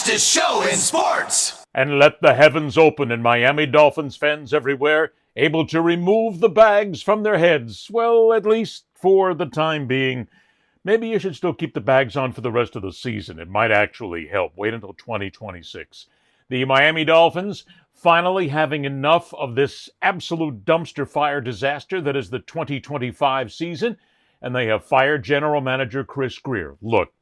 fastest show in sports. And let the heavens open and Miami Dolphins fans everywhere able to remove the bags from their heads. Well, at least for the time being. Maybe you should still keep the bags on for the rest of the season. It might actually help. Wait until 2026. The Miami Dolphins finally having enough of this absolute dumpster fire disaster that is the 2025 season, and they have fired General Manager Chris Grier. Look,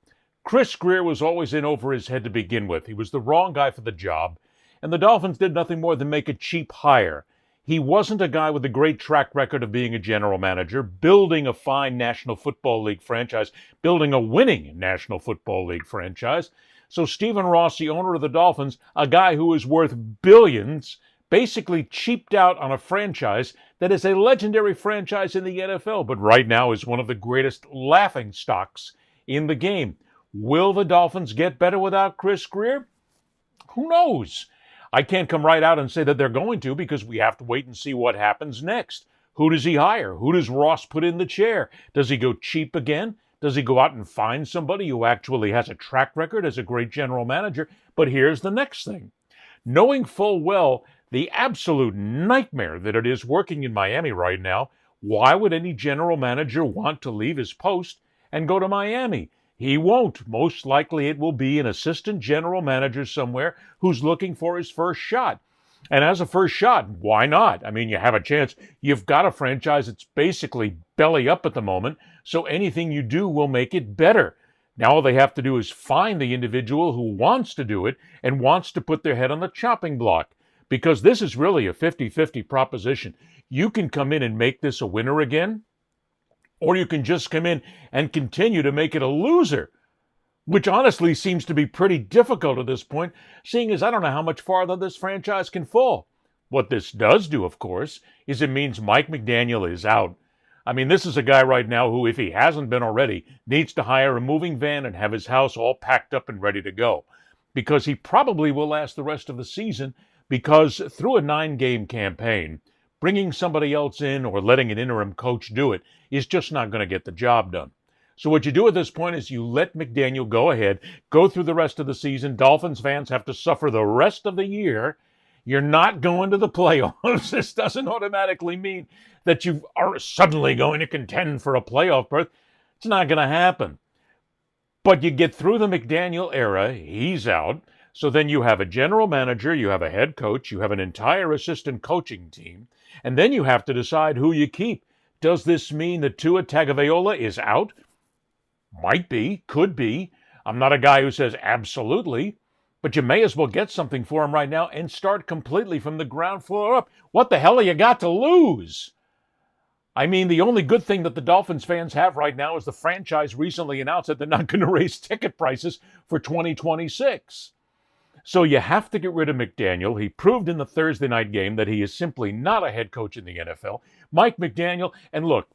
Chris Grier was always in over his head to begin with. He was the wrong guy for the job, and the Dolphins did nothing more than make a cheap hire. He wasn't a guy with a great track record of being a general manager, building a fine National Football League franchise, building a winning National Football League franchise. So Stephen Ross, the owner of the Dolphins, a guy who is worth billions, basically cheaped out on a franchise that is a legendary franchise in the NFL, but right now is one of the greatest laughingstocks in the game. Will the Dolphins get better without Chris Grier? Who knows? I can't come right out and say that they're going to because we have to wait and see what happens next. Who does he hire? Who does Ross put in the chair? Does he go cheap again? Does he go out and find somebody who actually has a track record as a great general manager? But here's the next thing. Knowing full well the absolute nightmare that it is working in Miami right now, why would any general manager want to leave his post and go to Miami? He won't. Most likely it will be an assistant general manager somewhere who's looking for his first shot. And as a first shot, why not? I mean, you have a chance. You've got a franchise that's basically belly up at the moment, so anything you do will make it better. Now all they have to do is find the individual who wants to do it and wants to put their head on the chopping block, because this is really a 50-50 proposition. You can come in and make this a winner again, or you can just come in and continue to make it a loser, which honestly seems to be pretty difficult at this point, seeing as I don't know how much farther this franchise can fall. What this does do, of course, is it means Mike McDaniel is out. I mean, this is a guy right now who, if he hasn't been already, needs to hire a moving van and have his house all packed up and ready to go, because he probably will last the rest of the season, because through a 9-game campaign, bringing somebody else in or letting an interim coach do it is just not going to get the job done. So what you do at this point is you let McDaniel go ahead, go through the rest of the season. Dolphins fans have to suffer the rest of the year. You're not going to the playoffs. This doesn't automatically mean that you are suddenly going to contend for a playoff berth. It's not going to happen. But you get through the McDaniel era, he's out. So then you have a general manager, you have a head coach, you have an entire assistant coaching team, and then you have to decide who you keep. Does this mean that Tua Tagovailoa is out? Might be, could be. I'm not a guy who says absolutely, but you may as well get something for him right now and start completely from the ground floor up. What the hell have you got to lose? I mean, the only good thing that the Dolphins fans have right now is the franchise recently announced that they're not going to raise ticket prices for 2026. So you have to get rid of McDaniel. He proved in the Thursday night game that he is simply not a head coach in the NFL. Mike McDaniel, and look,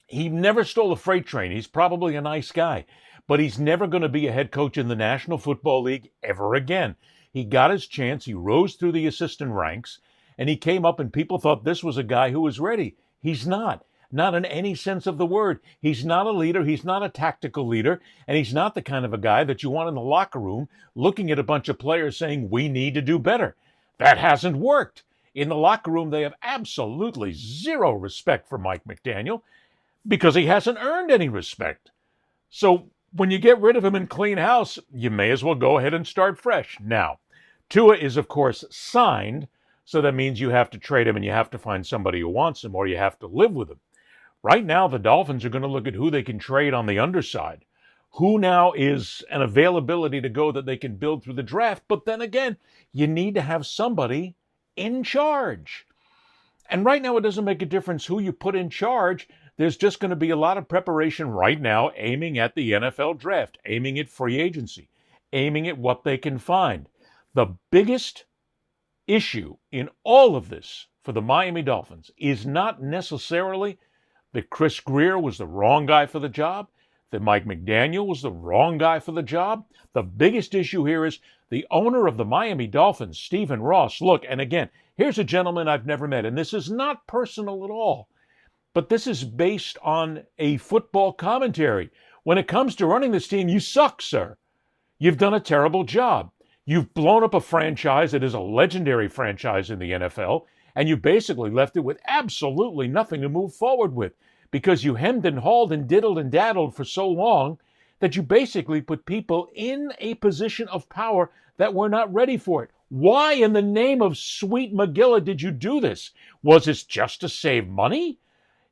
he never stole a freight train. He's probably a nice guy, but he's never going to be a head coach in the National Football League ever again. He got his chance. He rose through the assistant ranks, and he came up and people thought this was a guy who was ready. He's not. Not in any sense of the word. He's not a leader. He's not a tactical leader. And he's not the kind of a guy that you want in the locker room looking at a bunch of players saying, we need to do better. That hasn't worked. In the locker room, they have absolutely zero respect for Mike McDaniel because he hasn't earned any respect. So when you get rid of him and clean house, you may as well go ahead and start fresh. Now, Tua is, of course, signed, so that means you have to trade him and you have to find somebody who wants him or you have to live with him. Right now, the Dolphins are going to look at who they can trade on the underside. Who now is an availability to go that they can build through the draft. But then again, you need to have somebody in charge. And right now, it doesn't make a difference who you put in charge. There's just going to be a lot of preparation right now aiming at the NFL draft, aiming at free agency, aiming at what they can find. The biggest issue in all of this for the Miami Dolphins is not necessarily that Chris Grier was the wrong guy for the job, that Mike McDaniel was the wrong guy for the job. The biggest issue here is the owner of the Miami Dolphins, Stephen Ross. Look, and again, here's a gentleman I've never met, and this is not personal at all, but this is based on a football commentary. When it comes to running this team, you suck, sir. You've done a terrible job. You've blown up a franchise that is a legendary franchise in the NFL, and you basically left it with absolutely nothing to move forward with because you hemmed and hawed and diddled and daddled for so long that you basically put people in a position of power that were not ready for it. Why in the name of sweet Megillah did you do this? Was this just to save money?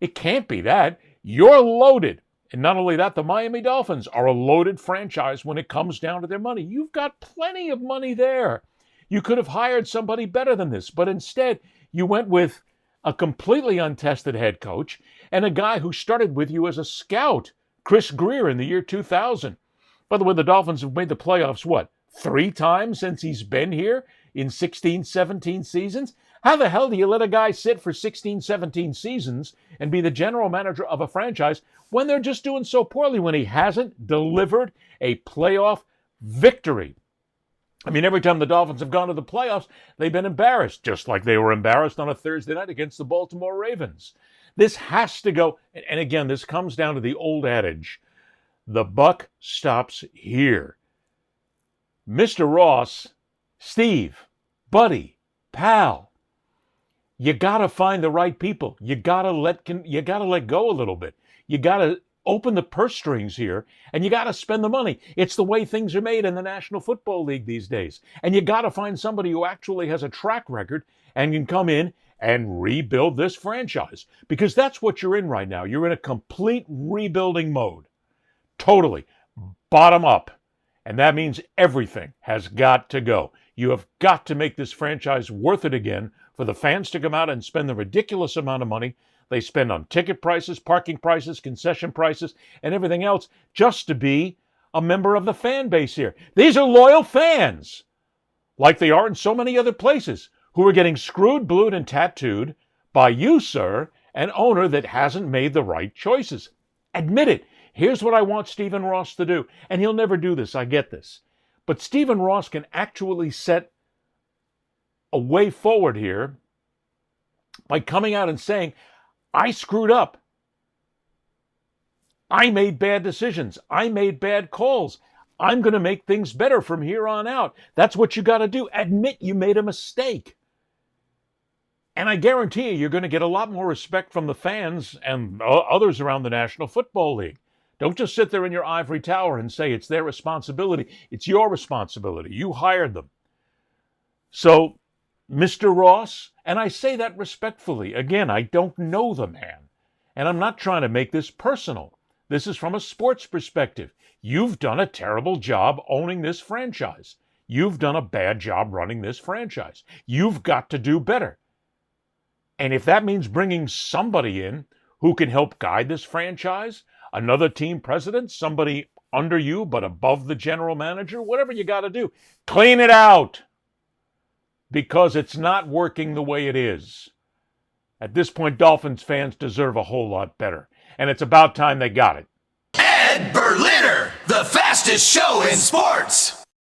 It can't be that. You're loaded. And not only that, the Miami Dolphins are a loaded franchise when it comes down to their money. You've got plenty of money there. You could have hired somebody better than this, but instead you went with a completely untested head coach and a guy who started with you as a scout, Chris Grier, in the year 2000. By the way, the Dolphins have made the playoffs, 3 times since he's been here in 16, 17 seasons? How the hell do you let a guy sit for 16, 17 seasons and be the general manager of a franchise when they're just doing so poorly, when he hasn't delivered a playoff victory? I mean, every time the Dolphins have gone to the playoffs, they've been embarrassed, just like they were embarrassed on a Thursday night against the Baltimore Ravens. This has to go, and again, this comes down to the old adage, the buck stops here. Mr. Ross, Steve, buddy, pal, you got to find the right people. You got to let go a little bit. You got to open the purse strings here, and you got to spend the money. It's the way things are made in the National Football League these days. And you got to find somebody who actually has a track record and can come in and rebuild this franchise, because that's what you're in right now. You're in a complete rebuilding mode, totally bottom up. And that means everything has got to go. You have got to make this franchise worth it again for the fans to come out and spend the ridiculous amount of money they spend on ticket prices, parking prices, concession prices, and everything else just to be a member of the fan base here. These are loyal fans, like they are in so many other places, who are getting screwed, blued, and tattooed by you, sir, an owner that hasn't made the right choices. Admit it. Here's what I want Stephen Ross to do. And he'll never do this, I get this. But Stephen Ross can actually set a way forward here by coming out and saying, I screwed up. I made bad decisions. I made bad calls. I'm going to make things better from here on out. That's what you got to do. Admit you made a mistake. And I guarantee you're going to get a lot more respect from the fans and others around the National Football League. Don't just sit there in your ivory tower and say it's their responsibility. It's your responsibility. You hired them. So, Mr. Ross, and I say that respectfully. Again, I don't know the man. And I'm not trying to make this personal. This is from a sports perspective. You've done a terrible job owning this franchise. You've done a bad job running this franchise. You've got to do better. And if that means bringing somebody in who can help guide this franchise, another team president, somebody under you but above the general manager, whatever you got to do, clean it out, because it's not working the way it is. At this point, Dolphins fans deserve a whole lot better, and it's about time they got it. Ed Berliner, the fastest show in sports.